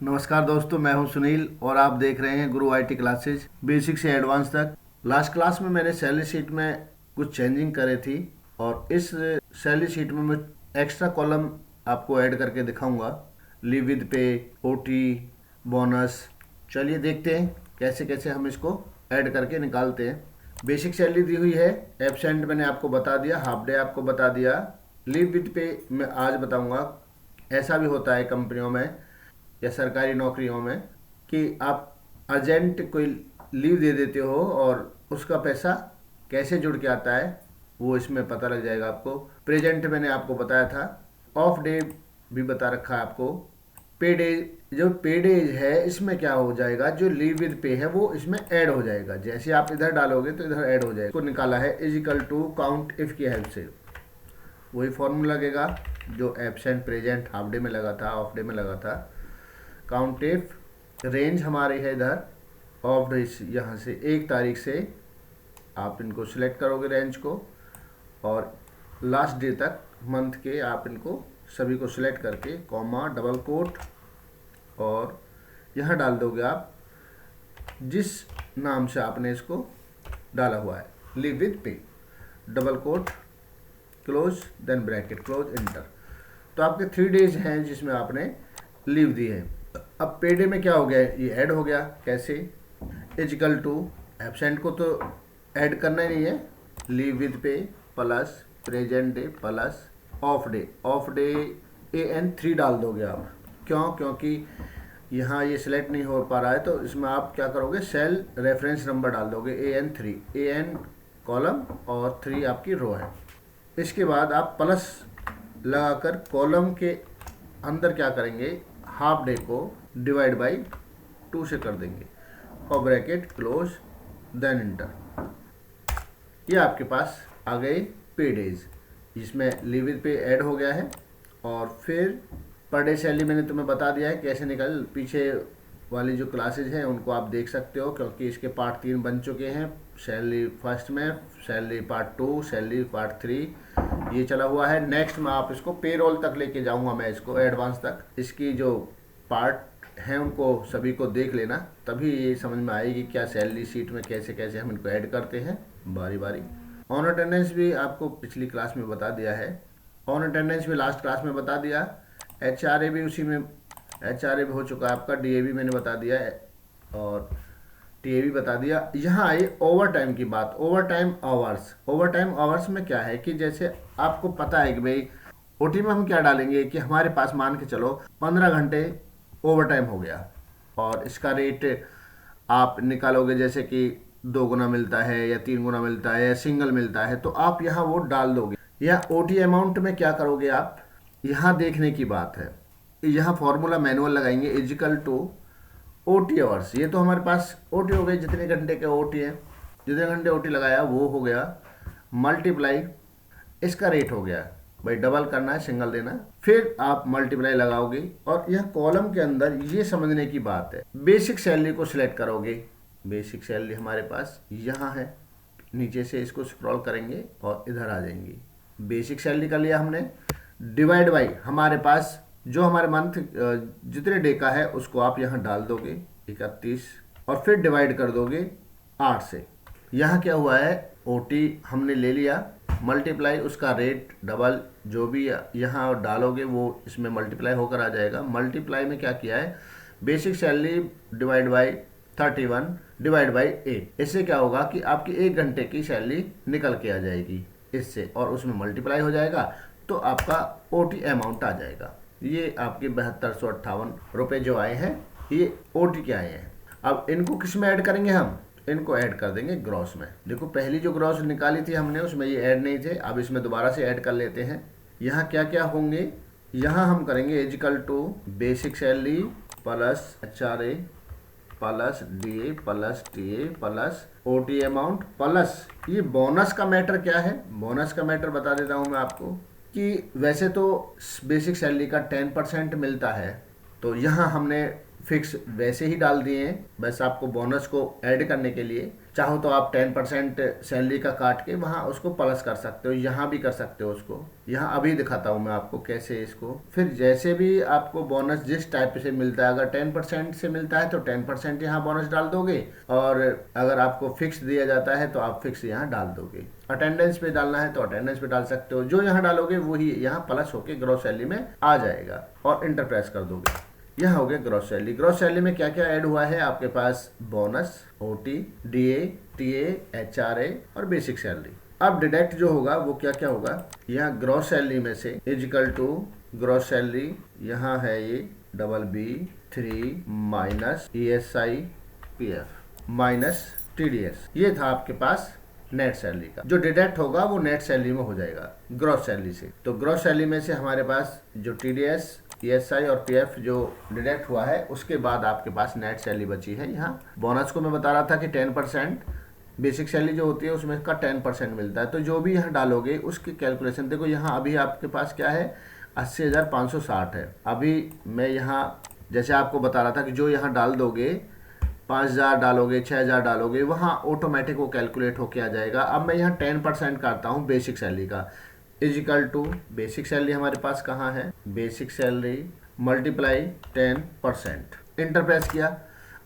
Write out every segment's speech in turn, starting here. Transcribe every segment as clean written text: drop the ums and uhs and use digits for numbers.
नमस्कार दोस्तों, मैं हूं सुनील और आप देख रहे हैं गुरु आईटी क्लासेज बेसिक से एडवांस तक। लास्ट क्लास में मैंने सैलरी शीट में कुछ चेंजिंग करे थी और इस सैलरी शीट में मैं एक्स्ट्रा कॉलम आपको ऐड करके दिखाऊंगा। लीव विद पे, ओटी, बोनस। चलिए देखते हैं कैसे कैसे हम इसको ऐड करके निकालते हैं। बेसिक सैलरी दी हुई है, एब्सेंट मैंने आपको बता दिया, हाफ डे आपको बता दिया। लीव विद पे मैं आज बताऊंगा। ऐसा भी होता है कंपनियों में या सरकारी नौकरियों में कि आप अर्जेंट कोई लीव दे देते हो और उसका पैसा कैसे जुड़ के आता है वो इसमें पता लग जाएगा आपको। प्रेजेंट मैंने आपको बताया था, ऑफ डे भी बता रखा है आपको। पे डे, जो पे डेज है इसमें क्या हो जाएगा, जो लीव विद पे है वो इसमें ऐड हो जाएगा। जैसे आप इधर डालोगे तो इधर ऐड हो जाएगा। इसको निकाला है is equal to count if की हेल्प से। वही फॉर्मूला लगेगा जो एब्सेंट, प्रेजेंट, हाफ डे में लगा था, ऑफ डे में लगा था। काउंट इफ, रेंज हमारी है इधर ऑफ डे, यहाँ से 1 तारीख से आप इनको सिलेक्ट करोगे रेंज को, और लास्ट डे तक मंथ के आप इनको सभी को सिलेक्ट करके कॉमा, डबल कोट, और यहाँ डाल दोगे आप जिस नाम से आपने इसको डाला हुआ है, leave with pay, double quote, close, then bracket, close, enter. तो आपके 3 डेज हैं जिसमें आपने लीव दी है। अब पे डे में क्या हो गया, ये ऐड हो गया। कैसे, इजिकल टू, एब्सेंट को तो ऐड करना ही नहीं है, लीव विद पे plus present debt plus of day. Of day AN3 डाल दोगे आप। क्यों? क्योंकि यहाँ ये सिलेक्ट नहीं हो पा रहा है, तो इसमें आप क्या करोगे, सेल रेफरेंस नंबर डाल दोगे AN3। AN कॉलम और 3 आपकी रो है। इसके बाद आप प्लस लगाकर कॉलम के अंदर क्या करेंगे, हाफ डे को डिवाइड बाई 2 से कर देंगे और ब्रैकेट क्लोज, देन इंटर। ये आपके पास आ गए पे डेज, जिसमें लीव विद पे ऐड हो गया है। और फिर पर डे सैलरी मैंने तुम्हें बता दिया है कैसे निकल। पीछे वाली जो क्लासेज हैं उनको आप देख सकते हो, क्योंकि इसके पार्ट 3 बन चुके हैं। सैलरी फर्स्ट में, सैलरी पार्ट 2, सैलरी पार्ट 3 ये चला हुआ है। नेक्स्ट में आप इसको पेरोल तक लेके जाऊंगा मैं, इसको एडवांस तक। इसकी जो पार्ट हैं उनको सभी को देख लेना, तभी ये समझ में आएगी क्या सैलरी शीट में कैसे कैसे हम इनको ऐड करते हैं बारी बारी। ऑन अटेंडेंस भी आपको पिछली क्लास में बता दिया है, ऑन अटेंडेंस भी लास्ट क्लास में बता दिया। HRA भी उसी में, HRA भी हो चुका है आपका, DA भी मैंने बता दिया है और TA भी बता दिया। यहाँ आई ओवर टाइम की बात, over time hours. Over time hours में क्या है कि जैसे आपको पता है कि भाई OT में हम क्या डालेंगे कि हमारे पास मान के चलो 15 घंटे ओवर टाइम हो गया और इसका रेट आप निकालोगे, जैसे कि 2 गुना मिलता है या 3 गुना मिलता है या सिंगल मिलता है, तो आप यहाँ वो डाल दोगे। या OT अमाउंट में क्या करोगे आप, यहाँ देखने की बात है। यहाँ फॉर्मूला मैनुअल लगाएंगे, इजिकल टू OT आवर्स। ये तो हमारे पास OT हो गई, जितने घंटे के OT है, जितने घंटे OT लगाया वो हो गया, मल्टीप्लाई इसका रेट हो गया। भाई डबल करना है, सिंगल देना, फिर आप मल्टीप्लाई लगाओगे। और यह कॉलम के अंदर ये समझने की बात है, बेसिक सैलरी को सिलेक्ट करोगे। बेसिक सैलरी हमारे पास यहाँ है, नीचे से इसको स्क्रॉल करेंगे और इधर आ जाएंगी। बेसिक सैलरी का लिया हमने, डिवाइड बाई हमारे पास जो हमारे मंथ जितने डे का है उसको आप यहाँ डाल दोगे 31, और फिर डिवाइड कर दोगे 8 से। यहाँ क्या हुआ है, OT हमने ले लिया, मल्टीप्लाई उसका रेट डबल, जो भी यहाँ डालोगे वो इसमें मल्टीप्लाई होकर आ जाएगा। मल्टीप्लाई में क्या किया है, basic salary divide by 31 divide by 8। इससे क्या होगा कि आपकी 1 घंटे की सैलरी निकल के आ जाएगी इससे, और उसमें मल्टीप्लाई हो जाएगा तो आपका OT अमाउंट आ जाएगा। ये आपके 7258 रुपये जो आए हैं, ये OT के आए हैं। अब इनको किस में ऐड करेंगे हम, इनको ऐड कर देंगे ग्रॉस में। देखो पहली जो ग्रॉस निकाली थी हमने उसमें ये ऐड नहीं थे, अब इसमें दोबारा से ऐड कर लेते हैं। यहाँ क्या क्या होंगे, यहाँ हम करेंगे is equal to basic salary plus HRA plus DA plus TA plus OT amount plus ये बोनस का मैटर क्या है। बोनस का मैटर बता देता हूँ मैं आपको कि वैसे तो बेसिक सैलरी का 10% मिलता है, तो यहाँ हमने फिक्स वैसे ही डाल दिए हैं, बस आपको बोनस को ऐड करने के लिए। चाहो तो आप 10% सैलरी का काट के वहाँ उसको प्लस कर सकते हो, यहाँ भी कर सकते हो उसको। यहाँ अभी दिखाता हूँ मैं आपको कैसे इसको। फिर जैसे भी आपको बोनस जिस टाइप से मिलता है, अगर 10% से मिलता है तो 10% यहाँ बोनस डाल दोगे, और अगर आपको फिक्स दिया जाता है तो आप फिक्स यहाँ डाल दोगे। अटेंडेंस पे डालना है तो अटेंडेंस पे डाल सकते हो, जो यहाँ डालोगे वही यहाँ प्लस होके ग्रॉस सैलरी में आ जाएगा, और इंटर प्रेस कर दोगे। यह हो गया ग्रॉस सैलरी। ग्रॉस सैलरी में क्या क्या ऐड हुआ है आपके पास? Bonus, OT, DA, TA, HRA और बेसिक सैलरी। अब डिडक्ट जो होगा वो क्या क्या होगा? यहाँ ग्रॉस सैलरी में से इजिकल टू ग्रॉस सैलरी, यहाँ है ये BB3 minus ESI PF minus TDS, ये था आपके पास नेट सैलरी का। जो डिडक्ट होगा वो नेट सैलरी में हो जाएगा ग्रॉस सैलरी से। तो ग्रॉस सैलरी में से हमारे पास जो TDS, ESI और PF जो डिडक्ट हुआ है, उसके बाद आपके पास नेट सैलरी बची है। यहाँ बोनस को मैं बता रहा था कि 10% बेसिक सैलरी जो होती है उसमें का 10% मिलता है। तो जो भी यहाँ डालोगे उसकी कैलकुलेशन देखो। यहाँ अभी आपके पास क्या है? 80,560 है। अभी मैं यहाँ जैसे आपको बता रहा था कि जो यहाँ डाल दोगे, 5,000 डालोगे, 6,000 डालोगे, वहाँ ऑटोमेटिक वो कैलकुलेट होके आ जाएगा। अब मैं यहाँ 10% काटता हूँ बेसिक सैलरी का, इजिकल टू बेसिक सैलरी हमारे पास कहाँ है? Basic salary multiply 10%, enter press किया।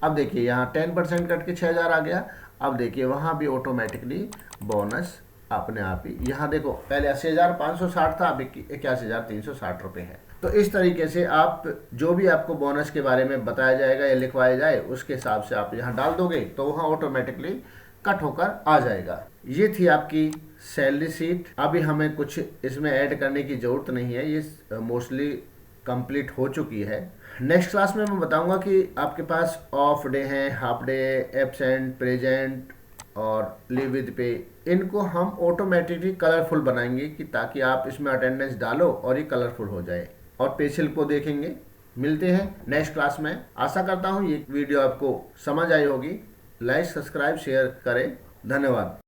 अब देखिए यहाँ 10% कट के 6,000 आ गया। अब देखिए वहाँ भी ऑटोमेटिकली बोनस अपने आप ही, यहाँ देखो पहले 80,560 था, अभी 81,360 रुपये है। तो इस तरीके से आप जो भी आपको बोनस के बारे में बताया जाएगा या लिखवाया जाए, उसके हिसाब से आप यहाँ डाल दोगे तो वहाँ ऑटोमेटिकली कट होकर आ जाएगा। ये थी आपकी सैलरी शीट। अभी हमें कुछ इसमें ऐड करने की ज़रूरत नहीं है, ये मोस्टली कंप्लीट हो चुकी है। नेक्स्ट क्लास में मैं बताऊंगा कि आपके पास ऑफ डे हैं, हाफ डे, एब्सेंट, प्रेजेंट और लीव विद पे, इनको हम ऑटोमेटिकली कलरफुल बनाएंगे कि ताकि आप इसमें अटेंडेंस डालो और ये कलरफुल हो जाए। और पेशिल को देखेंगे। मिलते हैं नेक्स्ट क्लास में। आशा करता हूँ ये वीडियो आपको समझ आई होगी। लाइक, सब्सक्राइब, शेयर करें। धन्यवाद।